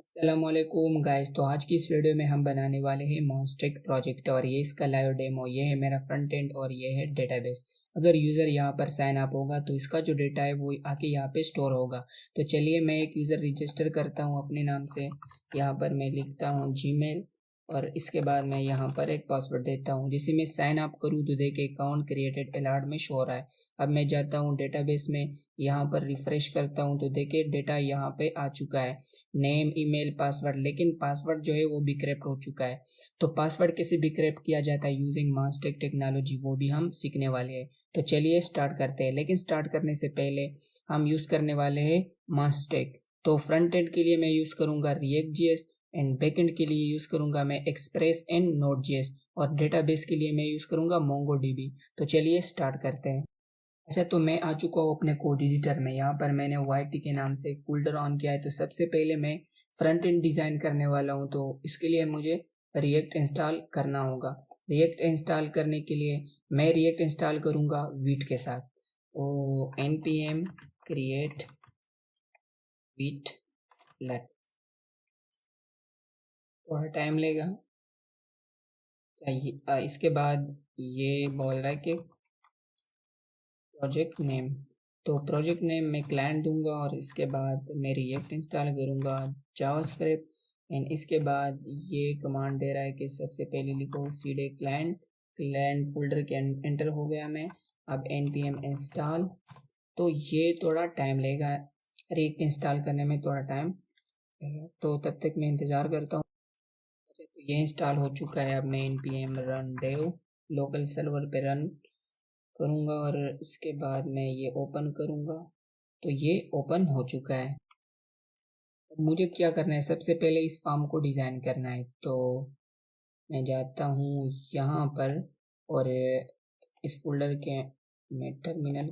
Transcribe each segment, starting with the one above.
अस्सलामुअलैकुम गाइस। तो आज की इस वीडियो में हम बनाने वाले हैं मॉन्स्टेक प्रोजेक्ट और ये इसका लाइव डेमो। ये है मेरा फ्रंट एंड और ये है डेटाबेस। अगर यूज़र यहाँ पर साइन अप होगा तो इसका जो डेटा है वो आके यहाँ पे स्टोर होगा। तो चलिए मैं एक यूज़र रजिस्टर करता हूँ अपने नाम से। यहाँ पर मैं लिखता हूँ जीमेल और इसके बाद मैं यहाँ पर एक पासवर्ड देता हूँ। जिसे मैं साइन अप करूँ तो देखिए अकाउंट क्रिएटेड अलर्ट में शो हो रहा है। अब मैं जाता हूँ डेटाबेस में, यहाँ पर रिफ्रेश करता हूँ तो देखिए डेटा यहाँ पे आ चुका है, नेम ईमेल पासवर्ड। लेकिन पासवर्ड जो है वो डिक्रिप्ट हो चुका है। तो पासवर्ड कैसे डिक्रिप्ट किया जाता है यूजिंग मॉन्स्टेक टेक्नोलॉजी, वो भी हम सीखने वाले हैं। तो चलिए स्टार्ट करते हैं। लेकिन स्टार्ट करने से पहले हम यूज़ करने वाले हैं मॉन्स्टेक। तो फ्रंट एंड के लिए मैं यूज़ करूँगा React JS and back and के लिए यूज़ करूँगा मैं एक्सप्रेस एंड नोड जीएस और डेटाबेस के लिए मैं यूज़ करूँगा मोंगोडीबी। तो चलिए स्टार्ट करते हैं। अच्छा, तो मैं आ चुका हूँ अपने कोड एडिटर में। यहाँ पर मैंने वाई के नाम से एक फोल्डर ऑन किया है। तो सबसे पहले मैं फ्रंट एंड डिज़ाइन करने वाला हूँ, तो इसके लिए मुझे रिएक्ट इंस्टॉल करना होगा। रिएक्ट इंस्टॉल करने के लिए मैं रिएक्ट इंस्टॉल करूँगा वीट के साथ। ओ npm create वीट लेट। थोड़ा टाइम लेगा चाहिए। इसके बाद ये बोल रहा है कि प्रोजेक्ट नेम। तो प्रोजेक्ट नेम मैं क्लाइंट दूंगा और इसके बाद मैं रिएक्ट इंस्टॉल करूंगा जावास्क्रिप्ट एंड इसके बाद ये कमांड दे रहा है कि सबसे पहले लिखो सीधे क्लाइंट। क्लाइंट फोल्डर के एंटर हो गया मैं। अब npm इंस्टॉल। तो ये थोड़ा टाइम लेगा, रिएक्ट इंस्टॉल करने में थोड़ा टाइम लगेगा, तो तब तक मैं इंतज़ार करता हूँ। तो ये इंस्टॉल हो चुका है। अब मैं npm run dev local server पे रन करूँगा और इसके बाद मैं ये ओपन करूँगा। तो ये ओपन हो चुका है। अब मुझे क्या करना है, सबसे पहले इस फॉर्म को डिज़ाइन करना है। तो मैं जाता हूँ यहाँ पर और इस फोल्डर के मैं टर्मिनल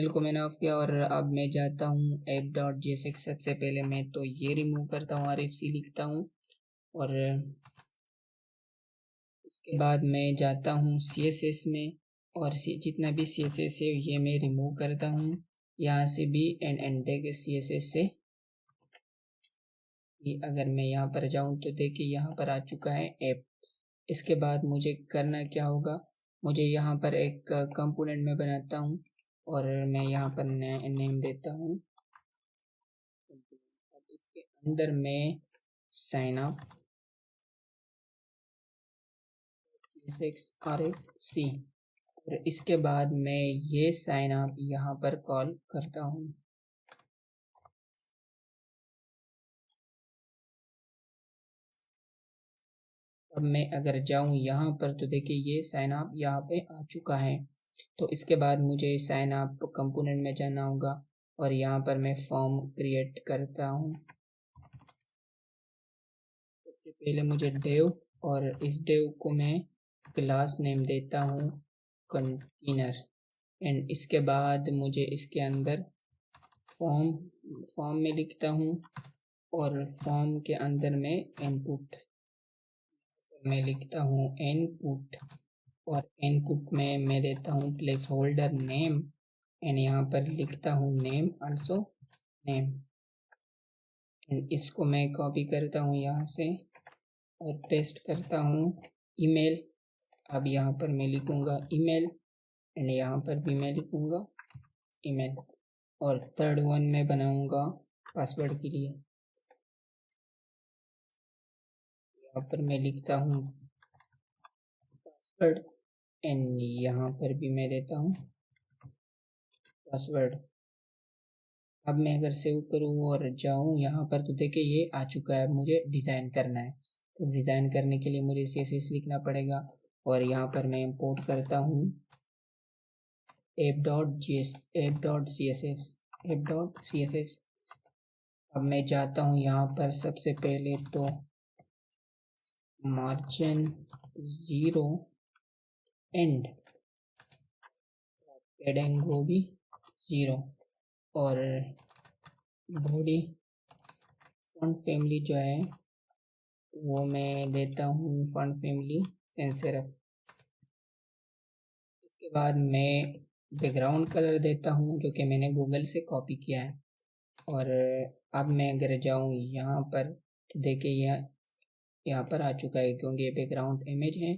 को मैंने ऑफ किया और अब मैं जाता हूँ app.jsx। सबसे पहले मैं तो ये रिमूव करता हूँ, rfc लिखता हूँ और इसके बाद मैं जाता हूँ CSS में और जितना भी CSS है ये मैं रिमूव करता हूँ यहाँ से भी एंड के CSS से। अगर मैं यहाँ पर जाऊँ तो देखिए यहाँ पर आ चुका है ऐप। इसके बाद मुझे करना क्या होगा, मुझे यहाँ पर एक कंपोनेंट में बनाता हूँ और मैं यहाँ पर नेम देता हूँ। अब इसके अंदर मैं साइन अप RFC और इसके बाद मैं ये साइन अप यहाँ पर कॉल करता हूँ। अब मैं अगर जाऊँ यहाँ पर तो देखिए ये साइन अप यहाँ पे आ चुका है। तो इसके बाद मुझे साइन अप कंपोनेंट में जाना होगा और यहाँ पर मैं फॉर्म क्रिएट करता हूँ। सबसे पहले मुझे डेव और इस डेव को मैं क्लास नेम देता हूँ कंटेनर एंड इसके बाद मुझे इसके अंदर फॉर्म फॉर्म में लिखता हूँ और फॉर्म के अंदर मैं इनपुट मैं लिखता हूँ इनपुट और इनपुट में मैं देता हूँ प्लेस होल्डर नेम एंड यहाँ पर लिखता हूँ नेम आल्सो नेम एंड इसको मैं कॉपी करता हूँ यहाँ से और पेस्ट करता हूँ ईमेल। अब यहाँ पर मैं लिखूँगा ईमेल एंड यहाँ पर भी मैं लिखूँगा ईमेल और थर्ड वन मैं बनाऊँगा पासवर्ड के लिए। यहाँ पर मैं लिखता हूँ पासवर्ड एंड यहाँ पर भी मैं देता हूँ पासवर्ड। अब मैं अगर सेव करूँ और जाऊँ यहाँ पर तो देखिए ये आ चुका है। मुझे डिज़ाइन करना है तो डिज़ाइन करने के लिए मुझे CSS लिखना पड़ेगा और यहाँ पर मैं इंपोर्ट करता हूँ app.css। अब मैं जाता हूँ यहाँ पर सबसे पहले तो मार्जिन 0 एंड पैडिंग वो भी 0 और बॉडी फॉन्ट फैमिली जो है वो मैं देता हूँ फॉन्ट फैमिली sans serif। इसके बाद मैं बैकग्राउंड कलर देता हूँ जो कि मैंने गूगल से कॉपी किया है और अब मैं अगर जाऊँ यहाँ पर तो देखिए यहाँ पर आ चुका है, क्योंकि ये बैकग्राउंड इमेज है।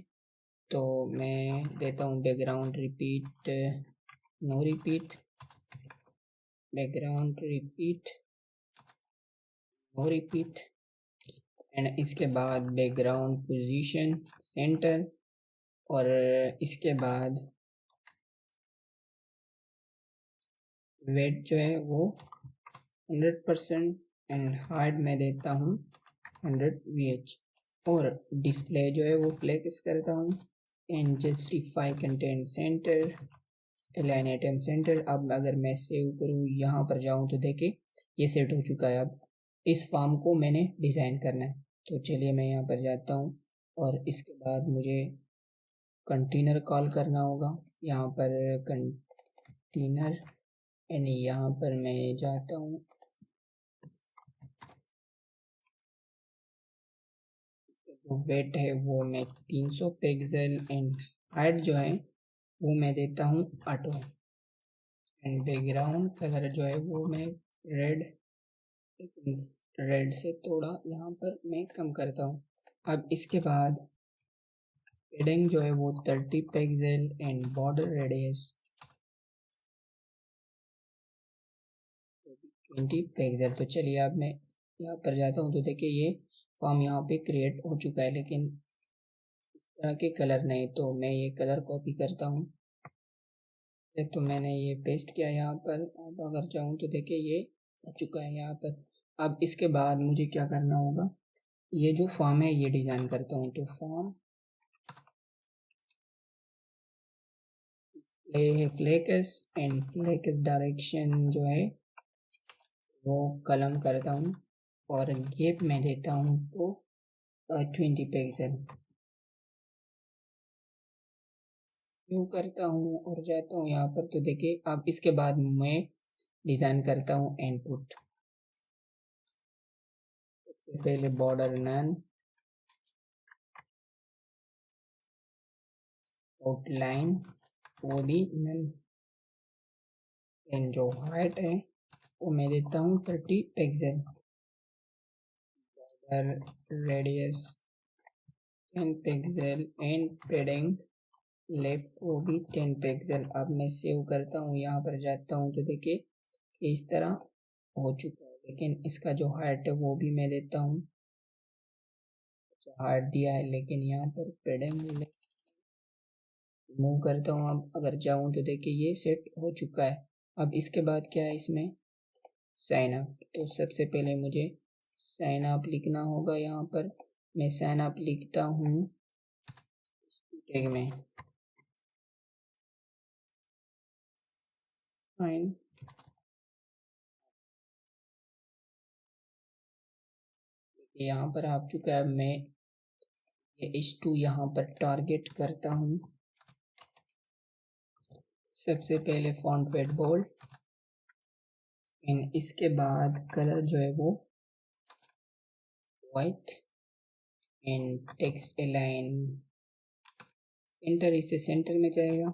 तो मैं देता हूँ background repeat, no repeat, background repeat, no repeat, and इसके बाद बैकग्राउंड पोजीशन सेंटर, और इसके बाद वेट जो है वो 100% एंड हार्ड में देता हूँ 100 VH, और डिस्प्ले जो है वो फ्लेक्स करता हूँ and justify content centre, align item centre. अब अगर मैं सेव करूँ, यहाँ पर जाऊँ तो देखिए ये सेट हो चुका है। अब इस फॉर्म को मैंने डिज़ाइन करना है, तो चलिए मैं यहाँ पर जाता हूँ और इसके बाद मुझे कंटेनर कॉल करना होगा। यहाँ पर कंटेनर एंड यहाँ पर मैं जाता हूँ, जो वेट है वो मैं 300 पिक्सल एंड हाइट जो है वो मैं देता हूँ ऑटो, एंड बैकग्राउंड कलर जो है वो मैं रेड, रेड से थोड़ा यहाँ पर मैं कम करता हूँ। अब इसके बाद पेडिंग जो है वो 30 pixel and border radius 20 pixel. तो चलिए अब मैं यहाँ पर जाता हूँ, तो देखिए ये फॉर्म यहाँ पे क्रिएट हो चुका है, लेकिन इस तरह के कलर नहीं। तो मैं ये कलर कॉपी करता हूँ, तो मैंने ये पेस्ट किया यहाँ पर। अब अगर चाहूँ तो देखिए ये आ चुका है यहाँ पर। अब इसके बाद मुझे क्या करना होगा, ये जो फॉर्म है ये डिज़ाइन करता हूँ। तो form flex and flex direction जो है वो कलम करता हूँ, और गैप में देता हूँ उसको 20 पिक्सल। यूँ करता हूँ और जाता हूँ यहाँ पर, तो देखिए अब इसके बाद मैं डिज़ाइन करता हूँ इनपुट। सबसे पहले बॉर्डर नन, आउटलाइन वो भी नन, एंड जो हाइट है वो मैं देता हूँ 30 pixel, border radius 10 pixel and पेडिंग left वो भी 10 पिक्सल। अब मैं सेव करता हूँ, यहाँ पर जाता हूँ तो देखिए इस तरह हो चुका है, लेकिन इसका जो हाइट है वो भी मैं देता हूँ, हाइट दिया है, लेकिन यहाँ पर पेडिंग मूव करता हूँ। अब अगर जाऊँ तो देखिए ये सेट हो चुका है। अब इसके बाद क्या है, इसमें साइन अप। तो सबसे पहले मुझे साइन अप लिखना होगा। यहाँ पर मैं साइन अप लिखता हूँ टैग में साइन, यहाँ पर आ चुका है। मैं ये H2 यहाँ पर टारगेट करता हूँ। सबसे पहले फॉन्ट वेट बोल्ड, एंड इसके बाद कलर जो है वो white, and text align centre, इससे सेंटर में जाएगा।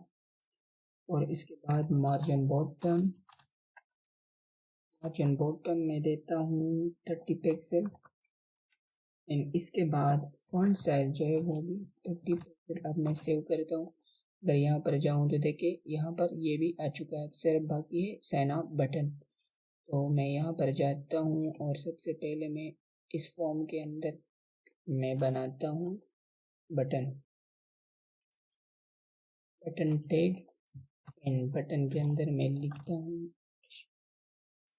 और इसके बाद मार्जिन बॉटम, मार्जिन बॉटम में देता हूँ 30 पिक्सल, एंड इसके बाद फॉन्ट साइज जो है वो भी 30 पिक्सल। अब मैं सेव करता हूँ। अगर यहाँ पर जाऊँ तो देखिए यहाँ पर ये भी आ चुका है, सिर्फ बाकी है साइन अप बटन। तो मैं यहाँ पर जाता हूँ और सबसे पहले मैं इस फॉर्म के अंदर मैं बनाता हूँ button, button tag, and button के अंदर मैं लिखता हूँ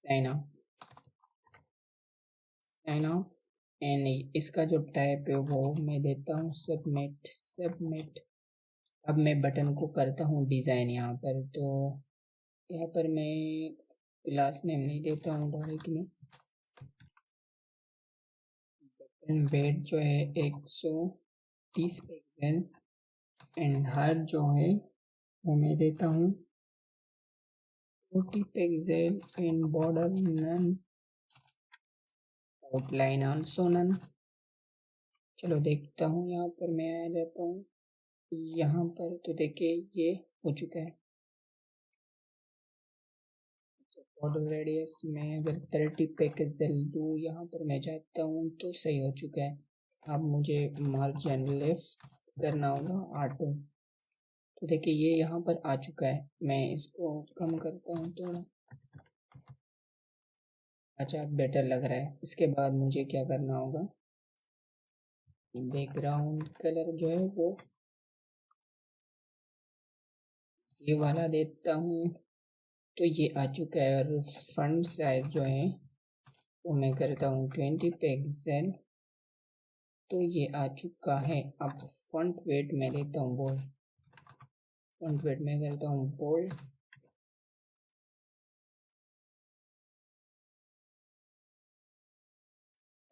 sign up, sign up, and इसका जो टाइप है वो मैं देता हूँ सबमिट, सबमिट। अब मैं बटन को करता हूँ डिज़ाइन यहाँ पर। तो यहाँ पर मैं क्लास नेम नहीं देता हूँ, डायरेक्ट में बटन वेट जो है 130 पिक्सल, एंड हाइट जो है वो मैं देता हूँ 40 pixel, and border none, outline also none. चलो देखता हूँ, यहाँ पर मैं आ जाता हूँ यहाँ पर, तो देखिए ये हो चुका है। बॉर्डर रेडियस में अगर 30 पिक्सल दूँ, यहाँ पर मैं जाता हूँ तो सही हो चुका है। अब मुझे मार्जिन लेफ्ट करना होगा R2। तो देखिए ये यहाँ पर आ चुका है। मैं इसको कम करता हूँ थोड़ा। अच्छा, बेटर लग रहा है। इसके बाद मुझे क्या करना होगा, बैकग्राउंड कलर जो है वो ये वाला देता हूँ। तो ये आ चुका है। और फॉन्ट साइज जो है वो मैं करता हूँ 20 पिक्सल। तो ये आ चुका है। अब फॉन्ट वेट मैं लेता हूँ बोल्ड। फॉन्ट वेट मैं करता हूँ बोल्ड।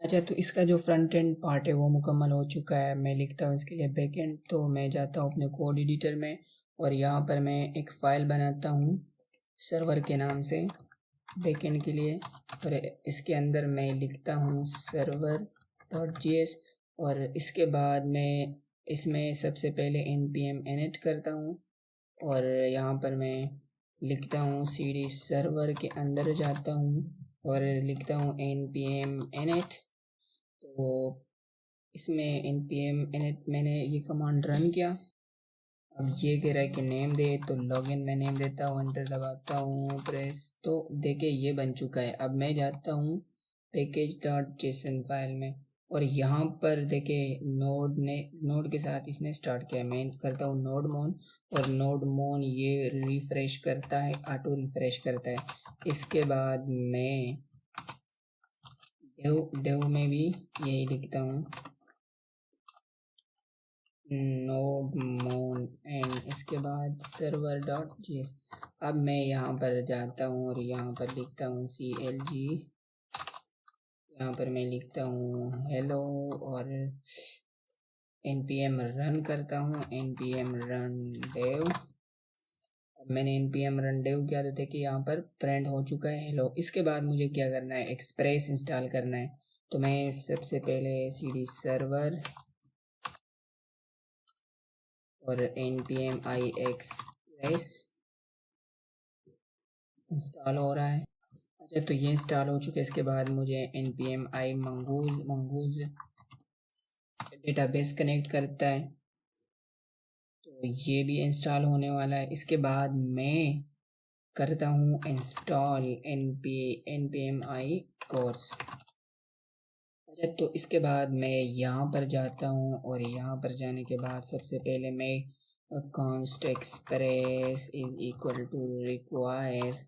अच्छा, तो इसका जो फ्रंट एंड पार्ट है वो मुकम्मल हो चुका है। मैं लिखता हूँ इसके लिए बैक एंड। तो मैं जाता हूँ अपने कोड एडिटर में और यहाँ पर मैं एक फ़ाइल बनाता हूँ सर्वर के नाम से बैकएंड के लिए। और इसके अंदर मैं लिखता हूँ server.js। और इसके बाद मैं इसमें सबसे पहले npm init करता हूँ। और यहाँ पर मैं लिखता हूँ cd सर्वर के अंदर जाता हूँ और लिखता हूँ npm init। तो इसमें npm init मैंने ये कमांड रन किया। अब ये कह रहा है कि नेम दे, तो लॉगिन में नेम देता हूँ, एंटर दबाता हूँ, प्रेस। तो देखिए ये बन चुका है। अब मैं जाता हूँ package.json फाइल में और यहाँ पर देखिए नोड के साथ इसने स्टार्ट किया। मैं करता हूँ नोड मोन और नोड मोन ये रिफ्रेश करता है, ऑटो रिफ्रेश करता है। इसके बाद मैं डेव में भी यही लिखता हूँ नोड मोन एंड इसके बाद server.js। अब मैं यहाँ पर जाता हूँ और यहाँ पर लिखता हूँ clg। यहाँ पर मैं लिखता हूँ हेलो और npm रन करता हूँ npm रन dev। अब मैंने npm रन dev किया तो देखिए यहाँ पर प्रिंट हो चुका है हेलो। इसके बाद मुझे क्या करना है, एक्सप्रेस इंस्टॉल करना है। तो मैं सबसे पहले cd सर्वर और npm i express इंस्टॉल हो रहा है। अच्छा, तो ये इंस्टॉल हो चुका है। इसके बाद मुझे npm i mongoose database connect करता है। तो ये भी इंस्टॉल होने वाला है। इसके बाद मैं करता हूँ इंस्टॉल npm i कोर्स। अच्छा, तो इसके बाद मैं यहाँ पर जाता हूँ और यहाँ पर जाने के बाद सबसे पहले मैं const express is equal to require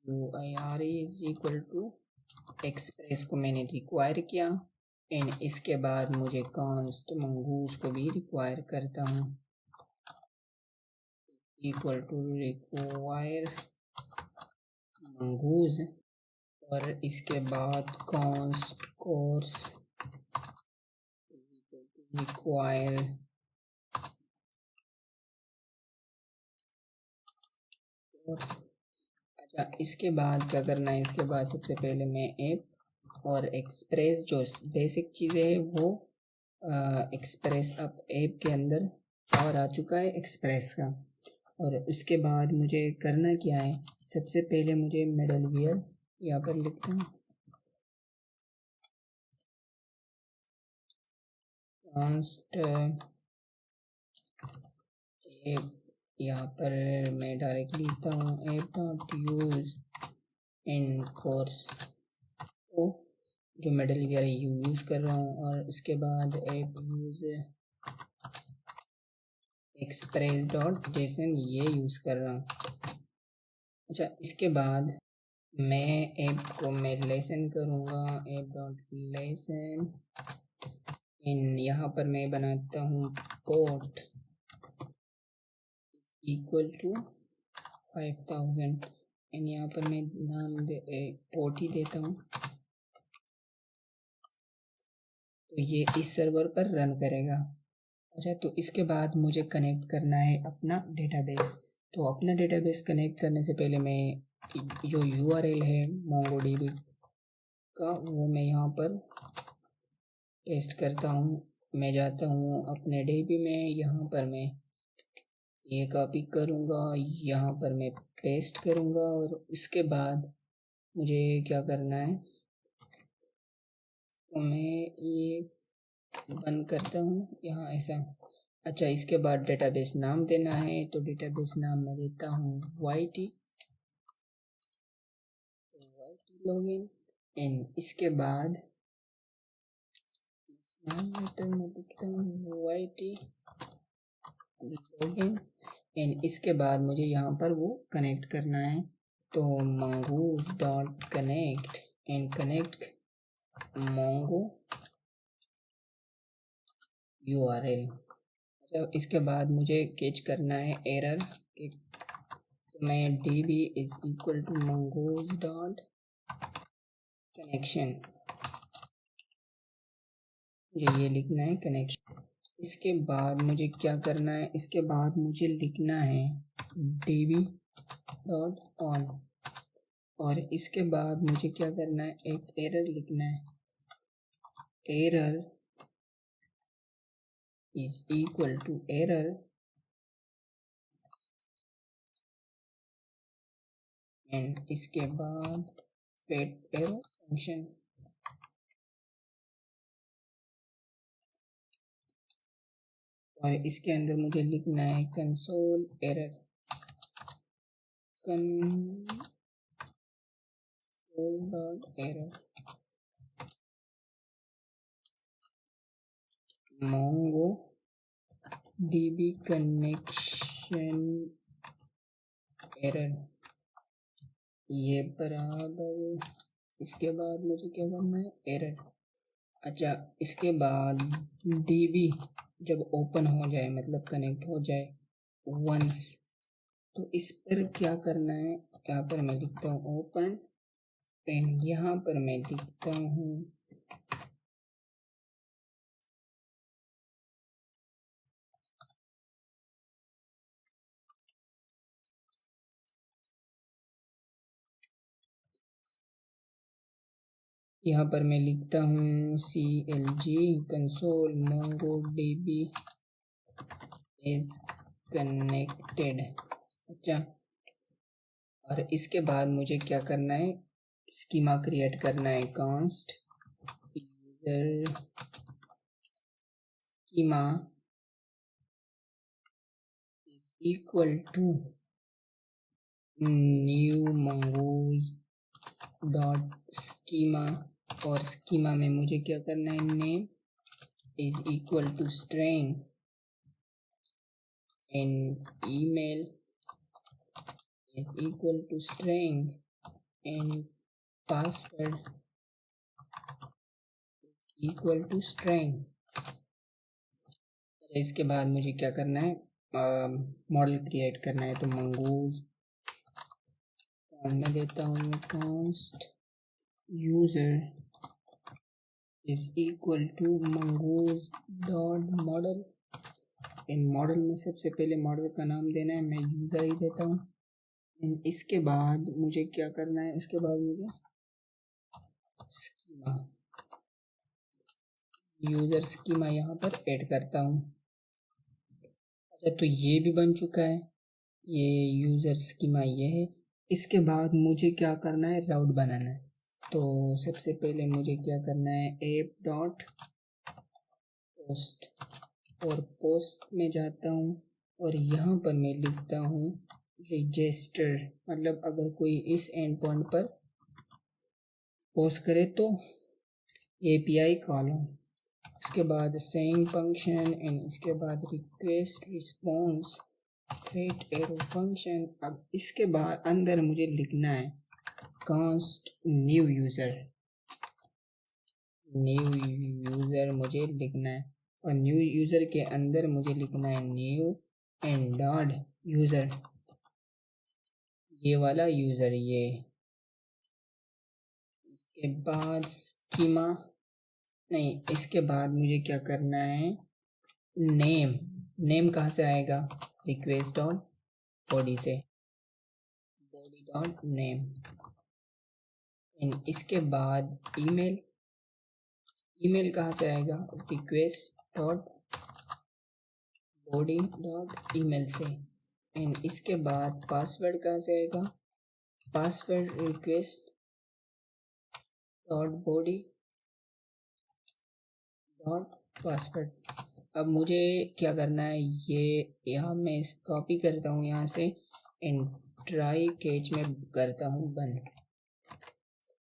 UIR is equal to express को मैंने रिक्वायर किया। एंड इसके बाद मुझे const मंगूज को भी रिक्वायर करता हूँ इक्वल टू रिक्वायर मंगूज। और इसके बाद const course रिक्वायर course। अच्छा, इसके बाद क्या करना है, इसके बाद सबसे पहले मैं ऐप और एक्सप्रेस जो बेसिक चीज़ें हैं वो एक्सप्रेस अब ऐप के अंदर पावर आ चुका है एक्सप्रेस का। और उसके बाद मुझे करना क्या है, सबसे पहले मुझे मिडलवेयर यहाँ पर लिखता हूँ const ऐप। यहाँ पर मैं डायरेक्टली लिखता हूँ app dot use in course. तो जो मिडलवेयर यूज़ कर रहा हूँ और इसके बाद app use express dot JSON ये यूज़ कर रहा हूँ। अच्छा, इसके बाद मैं ऐप को मैं लेसन करूँगा ऐप डॉट लेसन। इन यहाँ पर मैं बनाता हूँ पोर्ट इक्वल टू 5000 एंड यहाँ पर मैं नाम पोर्ट ही देता हूँ। तो ये इस सर्वर पर रन करेगा। अच्छा, तो इसके बाद मुझे कनेक्ट करना है अपना डेटाबेस। तो अपना डेटाबेस कनेक्ट करने से पहले मैं जो URL है MongoDB का वो मैं यहाँ पर पेस्ट करता हूँ। मैं जाता हूँ अपने DB में, यहाँ पर मैं ये कॉपी करूँगा, यहाँ पर मैं पेस्ट करूँगा और इसके बाद मुझे क्या करना है, तो मैं ये बंद करता हूँ यहाँ ऐसा। अच्छा, इसके बाद डेटाबेस नाम देना है, तो डेटाबेस नाम मैं देता हूँ YT लॉगिन। एंड इसके बाद मैं लिखता हूँ YT लॉगिन। एंड इसके बाद मुझे यहाँ पर वो कनेक्ट करना है, तो mongoose dot connect and connect mongo URL। अच्छा, इसके बाद मुझे कैच करना है एरर, तो मैं db is equal to mongoose dot connection, मुझे ये लिखना है कनेक्शन। इसके बाद मुझे क्या करना है, इसके बाद मुझे लिखना है db डॉट ऑन, और इसके बाद मुझे क्या करना है, एक एरर लिखना है, error is equal to error and इसके बाद फेट एरो फंक्शन, और इसके अंदर मुझे लिखना है console error, console dot error mongo db connection error, ये बराबर। इसके बाद मुझे क्या करना है, एरर। अच्छा, इसके बाद db जब ओपन हो जाए, मतलब कनेक्ट हो जाए वंस, तो इस पर क्या करना है, यहाँ पर मैं लिखता हूँ ओपन एंड यहाँ पर मैं लिखता हूँ यहाँ पर मैं लिखता हूँ CLG console mongo db is connected. अच्छा, और इसके बाद मुझे क्या करना है, स्कीमा क्रिएट करना है, const user schema is equal to new mongoose dot schema, और स्कीमा में मुझे क्या करना है, name is equal to string and email is equal to string and password equal to string. इसके बाद मुझे क्या करना है, मॉडल क्रिएट करना है, तो mongoose मैं देता हूँ const user is equal to mongoose dot model. इन मॉडल में सबसे पहले मॉडल का नाम देना है, मैं यूजर ही देता हूँ। इसके बाद मुझे क्या करना है, इसके बाद मुझे स्कीमा यूजर स्कीमा यहाँ पर ऐड करता हूँ। अच्छा, तो ये भी बन चुका है, ये यूजर स्कीमा ये है। इसके बाद मुझे क्या करना है, राउट बनाना है, तो सबसे पहले मुझे क्या करना है, ऐप डॉट पोस्ट, और पोस्ट में जाता हूँ और यहाँ पर मैं लिखता हूँ रजिस्टर, मतलब अगर कोई इस एंड पॉइंट पर पोस्ट करे तो API कॉलम। इसके बाद सेइंग फंक्शन एंड इसके बाद request response fat arrow function. अब इसके बाद अंदर मुझे लिखना है कॉन्स्ट न्यू यूज़र मुझे लिखना है, और न्यू यूज़र के अंदर मुझे लिखना है न्यू एंड डॉट यूज़र, ये वाला यूज़र ये। इसके बाद स्कीमा नहीं, इसके बाद मुझे क्या करना है, नेम कहाँ से आएगा, रिक्वेस्ट डॉट बॉडी से, बॉडी डॉट नेम। एंड इसके बाद ईमेल कहाँ से आएगा, request dot body dot email से। एंड इसके बाद पासवर्ड कहाँ से आएगा, password request dot body dot password. अब मुझे क्या करना है, ये यहाँ मैं कॉपी करता हूँ यहाँ से एंड ट्राई कैच में करता हूँ बंद।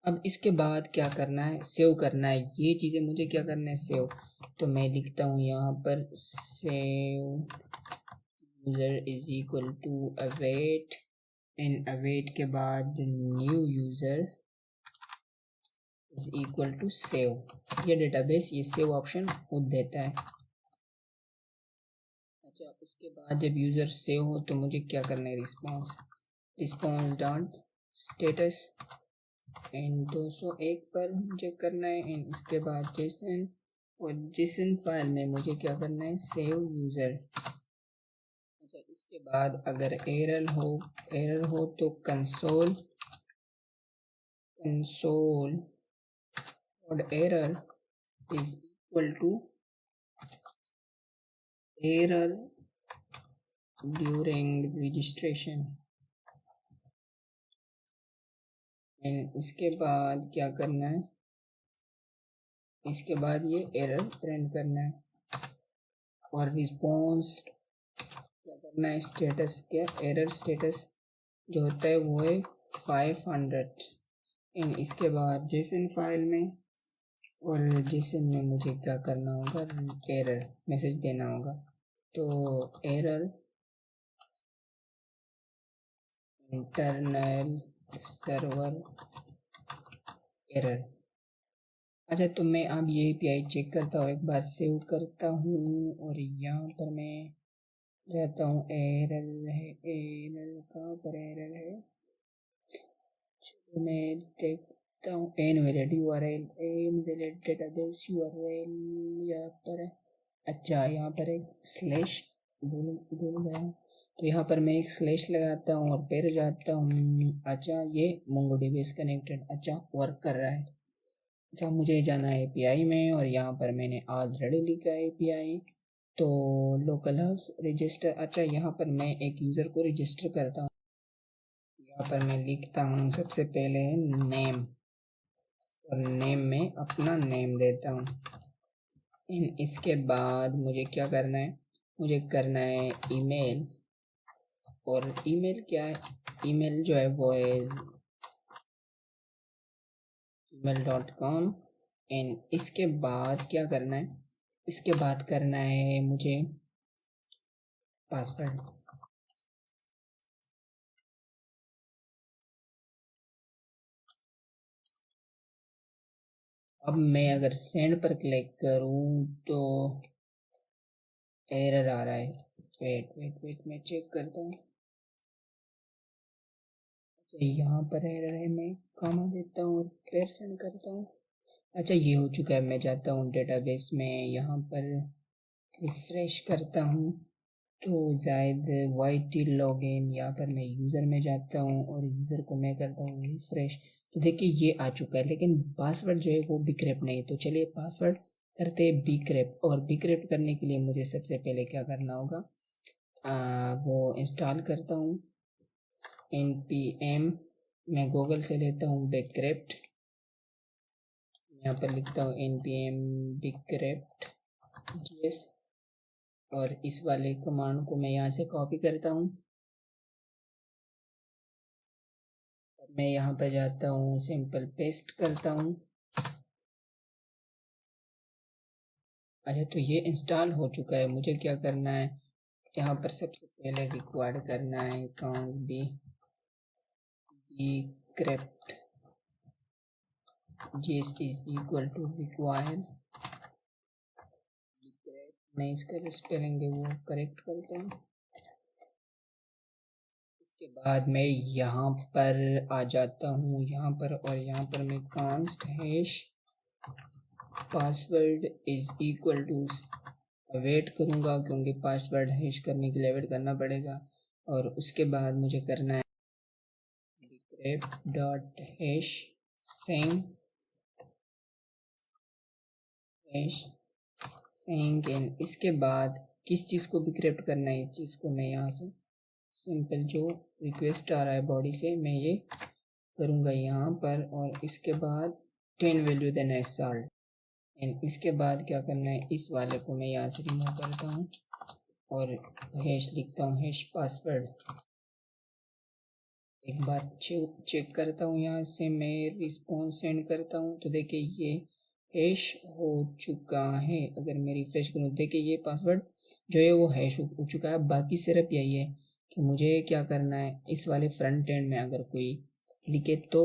अब इसके बाद क्या करना है, सेव करना है, ये चीज़ें मुझे क्या करना है, सेव। तो मैं लिखता हूँ यहाँ पर save user is equal to await and await के बाद new user is equal to save. ये डेटाबेस ये सेव ऑप्शन खुद देता है। अच्छा, उसके बाद जब यूज़र सेव हो तो मुझे क्या करना है, रिस्पॉन्स डॉट स्टेटस एंड 201 पर मुझे करना है एंड इसके बाद जेसन, और जेसन फाइल में मुझे क्या करना है, सेव यूज़र। अच्छा, इसके बाद अगर एरर हो तो कंसोल और error is equal to error during registration. And इसके बाद क्या करना है, इसके बाद ये एरर प्रिंट करना है और रिस्पॉन्स क्या करना है, स्टेटस क्या, एरर स्टेटस जो होता है वो है 500। एंड इसके बाद जेसन फाइल में और जेसन में मुझे क्या करना होगा, एरर मैसेज देना होगा। तो एरर इंटरनल सर्वर एरर। अच्छा, तो मैं अब ये API चेक करता हूँ, एक बार सेव करता हूँ और यहाँ पर मैं जाता हूँ, एरर है, एरर कहाँ पर एरर है, चलो मैं देखता हूँ, invalid URL, invalid database URL यहाँ पर है। अच्छा, यहाँ पर एक स्लैश भूल गया, तो यहाँ पर मैं एक स्लैश लगाता हूँ और फिर जाता हूँ। अच्छा, ये MongoDB कनेक्टेड, अच्छा वर्क कर रहा है। अच्छा, मुझे जाना है API में और यहाँ पर मैंने ऑलरेडी लिखा है API, तो लोकल हाउस रजिस्टर। अच्छा, यहाँ पर मैं एक यूज़र को रजिस्टर करता हूँ, यहाँ पर मैं लिखता हूँ सबसे पहले नेम, और नेम में अपना नेम देता हूँ। इसके बाद मुझे क्या करना है, मुझे करना है ईमेल, और ईमेल क्या है, ईमेल जो है वो है gmail.com। एंड इसके बाद क्या करना है, इसके बाद करना है मुझे पासवर्ड। अब मैं अगर सेंड पर क्लिक करूं तो एरर आ रहा है, वेट मैं चेक करता हूँ। अच्छा, यहाँ पर एरर है, मैं कॉमा देता हूँ और फिर सेंड करता हूँ। अच्छा, ये हो चुका है, मैं जाता हूँ डेटाबेस में, यहाँ पर रिफ्रेश करता हूँ तो जायद YT लॉगिन, यहाँ पर मैं यूज़र में जाता हूँ और यूज़र को मैं करता हूँ रिफ्रेश। तो देखिए ये आ चुका है, लेकिन पासवर्ड जो है वो बिक्रेप नहीं। तो चलिए पासवर्ड करते हैं बिक्रेप, और बिक्रेप करने के लिए मुझे सबसे पहले क्या करना होगा, वो इंस्टॉल करता हूँ npm, मैं गूगल से लेता हूँ बिक्रेप्ट, यहाँ पर लिखता हूँ npm बिक्रेप्ट GS, और इस वाले कमांड को मैं यहाँ से कॉपी करता हूँ, मैं यहाँ पर जाता हूँ, सिंपल पेस्ट करता हूँ। अच्छा, तो ये इंस्टॉल हो चुका है, मुझे क्या करना है, यहाँ पर सबसे पहले रिक्वायर्ड करना है कॉन्स बिक्रेप्ट GS is equal to required, मैं इसका जो स्पेलिंग है वो करेक्ट करता हूँ। इसके बाद मैं यहाँ पर आ जाता हूँ, यहाँ पर, और यहाँ पर मैं const hash password is equal to wait करूँगा, क्योंकि पासवर्ड हैश करने के लिए वेट करना पड़ेगा। और उसके बाद मुझे करना है डॉट हैश सेंग एंड इसके बाद किस चीज़ को बिक्रेप्ट करना है, इस चीज़ को मैं यहाँ से सिंपल जो रिक्वेस्ट आ रहा है बॉडी से मैं ये करूँगा यहाँ पर, और इसके बाद 10 वैल्यू देना है साल्ट। एंड इसके बाद क्या करना है, इस वाले को मैं यहाँ से रिमूव करता हूँ और हैश लिखता हूँ, हैश पासवर्ड। एक बार चेक करता हूँ, यहाँ से मैं रिस्पॉन्स सेंड करता हूँ तो देखिए ये हैश हो चुका है। अगर मैं रिफ्रेश करूँ देखिए ये पासवर्ड जो है वो हैश हो चुका है। बाकी सिर्फ यही है कि मुझे क्या करना है, इस वाले फ्रंट एंड में अगर कोई लिखे तो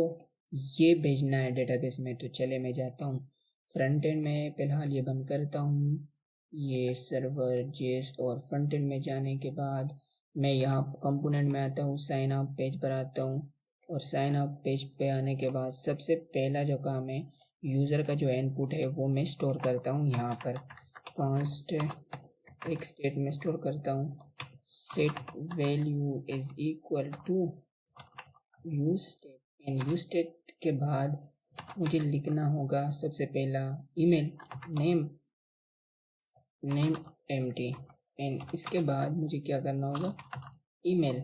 ये भेजना है डेटाबेस में। तो चले मैं जाता हूँ फ्रंट एंड में, फिलहाल ये बंद करता हूँ ये सर्वर जेस, और फ्रंट एंड में जाने के बाद मैं यहाँ कंपोनेंट में आता हूँ, साइन अप पेज पर आता हूँ, और साइन अप पेज पे आने के बाद सबसे पहला जो काम है यूज़र का जो इनपुट है वो मैं स्टोर करता हूँ यहाँ पर कांस्ट एक स्टेट में स्टोर करता हूँ, set value is equal to use state. And use state के बाद मुझे लिखना होगा सबसे पहला ईमेल नेम एम्प्टी। एंड इसके बाद मुझे क्या करना होगा, ईमेल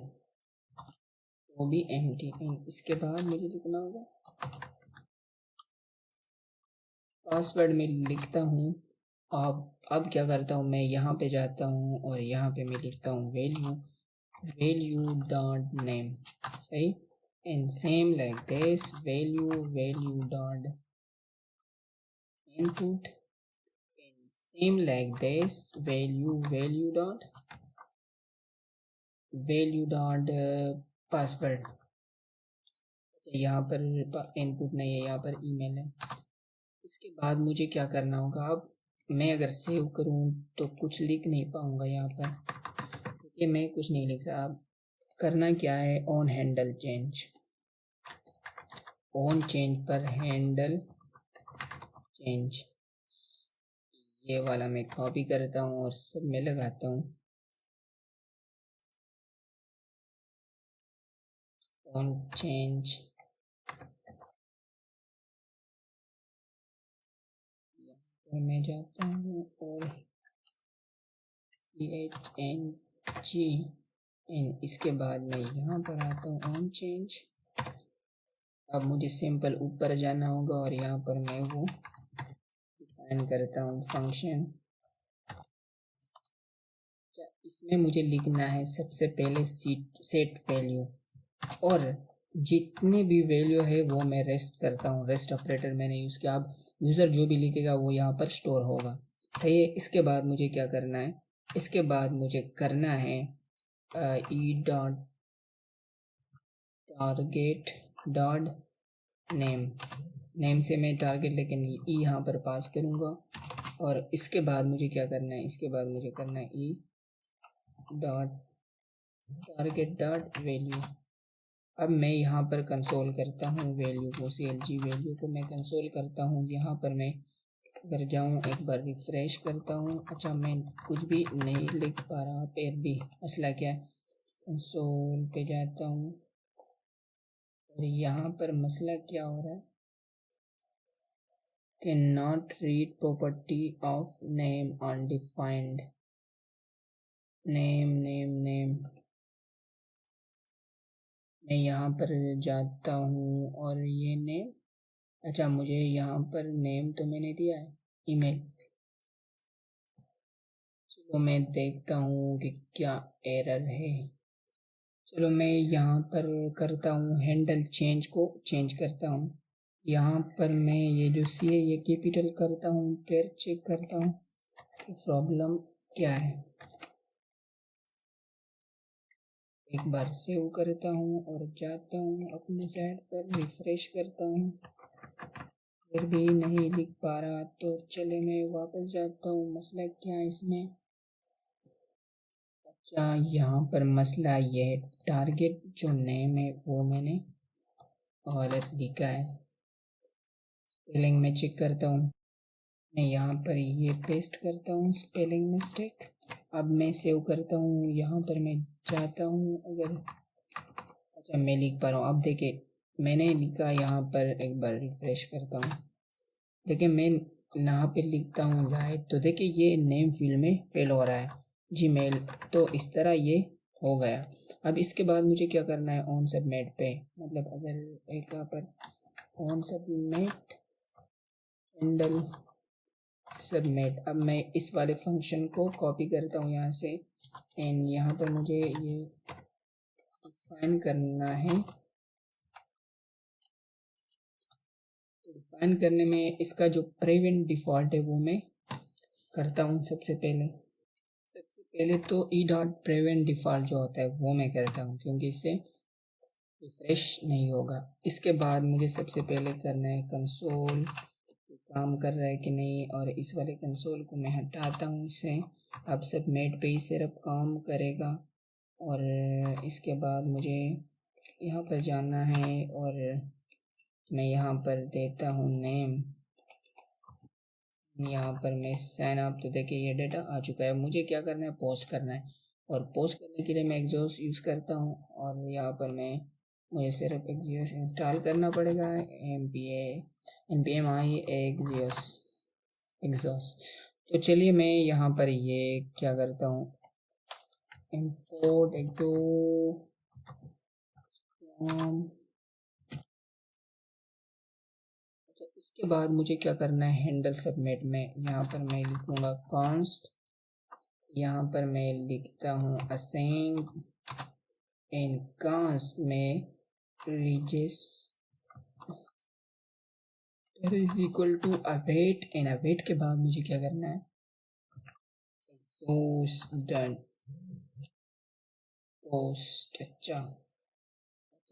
वो भी एम्प्टी। एंड इसके बाद मुझे लिखना होगा पासवर्ड में लिखता हूँ। अब क्या करता हूँ, मैं यहाँ पे जाता हूँ और यहाँ पे मैं लिखता हूँ वैल्यू डॉट नेम, सही। And same like this value dot input, same like this value dot password. यहाँ पर इनपुट नहीं है, यहाँ पर ईमेल है। इसके बाद मुझे क्या करना होगा, अब मैं अगर सेव करूँ तो कुछ लिख नहीं पाऊँगा यहाँ पर, क्योंकि मैं कुछ नहीं लिख रहा। अब करना क्या है, on handle change, on change पर हैंडल चेंज, ये वाला मैं कॉपी करता हूँ और सब में लगाता हूँ। ऑन चेंज और मैं जाता हूँ और CHNG, एंड इसके बाद मैं यहाँ पर आता हूँ ऑन चेंज। अब मुझे सिंपल ऊपर जाना होगा और यहाँ पर मैं वो डिफाइन करता हूँ फंक्शन। इसमें मुझे लिखना है सबसे पहले सेट वैल्यू, और जितनी भी वैल्यू है वो मैं रेस्ट करता हूँ, रेस्ट ऑपरेटर मैंने यूज़ किया। अब यूज़र जो भी लिखेगा वो यहाँ पर स्टोर होगा, सही है। इसके बाद मुझे क्या करना है, इसके बाद मुझे करना है E dot target dot name से मैं टारगेट लेकिन ई यहाँ पर पास करूँगा। और इसके बाद मुझे क्या करना है, इसके बाद मुझे करना है E dot target dot value. अब मैं यहाँ पर कंसोल करता हूँ वैल्यू को, CLG वैल्यू को मैं कंसोल करता हूँ। यहाँ पर मैं अगर जाऊँ एक बार रिफ्रेश करता हूँ, अच्छा मैं कुछ भी नहीं लिख पा रहा, फिर भी मसला क्या है, कंसोल पे जाता हूँ और यहाँ पर मसला क्या हो रहा है, can not read property of name undefined, name मैं यहाँ पर जाता हूँ और ये नेम, अच्छा मुझे यहाँ पर नेम तो मैंने दिया है ईमेल। चलो मैं देखता हूँ कि क्या एरर है। चलो मैं यहाँ पर करता हूँ हैंडल चेंज को चेंज करता हूँ। यहाँ पर मैं ये जो सी है ये कैपिटल करता हूँ, फिर चेक करता हूँ कि प्रॉब्लम क्या है। एक बार सेव करता हूँ और जाता हूँ अपने साइड पर, रिफ्रेश करता हूँ, फिर भी नहीं लिख पा रहा। तो चले मैं वापस जाता हूँ, मसला क्या है इसमें। अच्छा यहाँ पर मसला ये है, टारगेट जो नेम है वो मैंने गलत लिखा है। स्पेलिंग में चेक करता हूँ, मैं यहाँ पर ये पेस्ट करता हूँ स्पेलिंग मिस्टेक। अब मैं सेव करता हूँ, यहाँ पर मैं जाता हूँ अगर, अच्छा मैं लिख पा रहा हूँ। अब देखिए मैंने लिखा यहाँ पर, एक बार रिफ्रेश करता हूँ, देखिए मैं यहाँ पे लिखता हूँ जाहिद, तो देखिए ये नेम फील्ड में फेल हो रहा है Gmail। तो इस तरह ये हो गया। अब इसके बाद मुझे क्या करना है, ऑन सबमिट पे, मतलब अगर एक यहाँ पर ऑन सबमिट हैंडल सबमिट, अब मैं इस वाले फंक्शन को कॉपी करता हूँ यहाँ से, एंड यहाँ पर मुझे ये डिफाइन करना है। डिफाइन करने में इसका जो प्रिवेंट डिफ़ॉल्ट है वो मैं करता हूँ। सबसे पहले तो ई डॉट प्रिवेंट डिफ़ॉल्ट जो होता है वो मैं करता हूँ, क्योंकि इससे रिफ्रेश नहीं होगा। इसके बाद मुझे सबसे पहले करना है कंसोल काम कर रहा है कि नहीं, और इस वाले कंसोल को मैं हटाता हूँ इससे। अब सबमिट पे ही सिर्फ काम करेगा। और इसके बाद मुझे यहाँ पर जाना है और मैं यहाँ पर देता हूँ नेम, यहाँ पर मैं साइन अप। तो देखिए ये डेटा आ चुका है। मुझे क्या करना है, पोस्ट करना है, और पोस्ट करने के लिए मैं एग्जॉस्ट यूज़ करता हूँ। और यहाँ पर मुझे सिर्फ एग्जॉस्ट इंस्टॉल करना पड़ेगा, npm एग्जॉस्ट। तो चलिए मैं यहाँ पर ये क्या करता हूँ, import exo। अच्छा, इसके बाद मुझे क्या करना है, हैंडल सबमिट में यहाँ पर मैं लिखूँगा कॉन्स्ट, यहाँ पर मैं लिखता हूँ असाइन, एंड कॉन्स्ट में register is equal to await, and await के बाद मुझे क्या करना है, पोस्ट। अच्छा,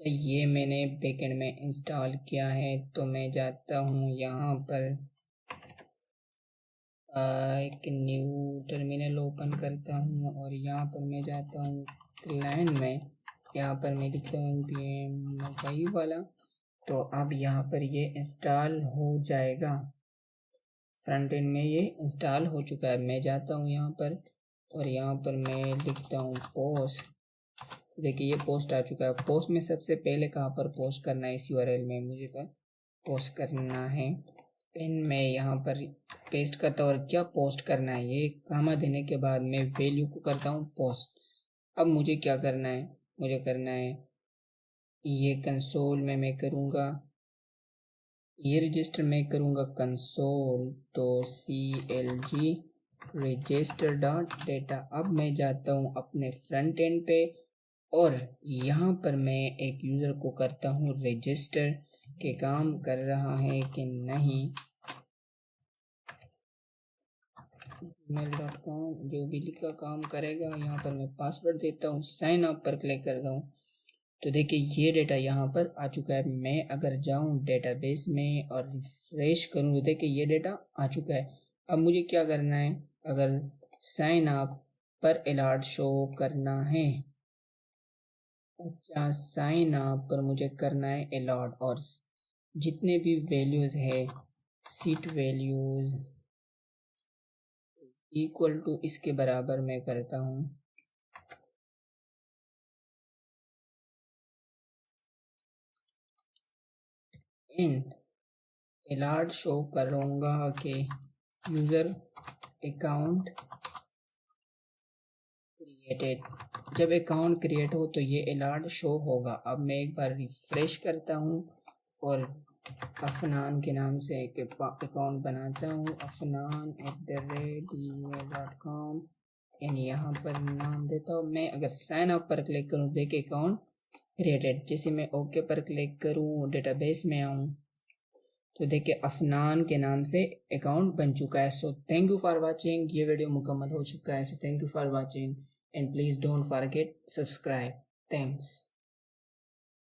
ये मैंने बैकएंड में इंस्टॉल किया है। तो मैं जाता हूँ यहाँ पर, एक न्यू टर्मिनल ओपन करता हूँ, और यहाँ पर मैं जाता हूँ क्लाइंट में, यहाँ पर मैं लिखता हूँ npm वही वाला। तो अब यहाँ पर ये इंस्टॉल हो जाएगा, फ्रंट एंड में ये इंस्टॉल हो चुका है। मैं जाता हूँ यहाँ पर, और यहाँ पर मैं लिखता हूँ पोस्ट। देखिए ये पोस्ट आ चुका है। पोस्ट में सबसे पहले कहाँ पर पोस्ट करना है, इस यूआरएल में मुझे पर पोस्ट करना है। एंड मैं यहाँ पर पेस्ट करता हूँ, और क्या पोस्ट करना है, ये कामा देने के बाद मैं वैल्यू को करता हूँ पोस्ट। अब मुझे क्या करना है, मुझे करना है ये कंसोल में मैं करूँगा, ये रजिस्टर मैं करूँगा कंसोल, तो CLG रजिस्टर डॉट डेटा। अब मैं जाता हूँ अपने फ्रंट एंड पे, और यहाँ पर मैं एक यूज़र को करता हूँ रजिस्टर के काम कर रहा है कि नहीं। gmail.com जो भी लिखा काम करेगा। यहाँ पर मैं पासवर्ड देता हूँ, साइन अप पर क्लिक करता हूँ। तो देखिए ये डेटा यहाँ पर आ चुका है। मैं अगर जाऊँ डेटाबेस में और रिफ्रेश करूँ तो देखिए ये डेटा आ चुका है। अब मुझे क्या करना है, अगर साइन अप पर अलर्ट शो करना है, अच्छा साइन अप पर मुझे करना है अलर्ट, और जितने भी वैल्यूज़ है सीट वैल्यूज़ इक्वल टू इसके बराबर मैं करता हूँ। एंड अलर्ट शो करूँगा कि यूज़र अकाउंट क्रिएटेड। जब अकाउंट क्रिएट हो तो ये अलर्ट शो होगा। अब मैं एक बार रिफ्रेश करता हूँ, और अफनान के नाम से एक अकाउंट बनाता हूँ, afnan@gmail.com, एंड यहाँ पर नाम देता हूँ मैं। अगर साइन अप पर क्लिक करूँ देखिए अकाउंट क्रिएटेड। जैसे मैं ओके पर क्लिक करूँ, डेटाबेस में आऊँ, तो देखिए अफनान के नाम से अकाउंट बन चुका है। So thank you for watching. ये वीडियो मुकम्मल हो चुका है। So thank you for watching, and please don't forget subscribe. Thanks.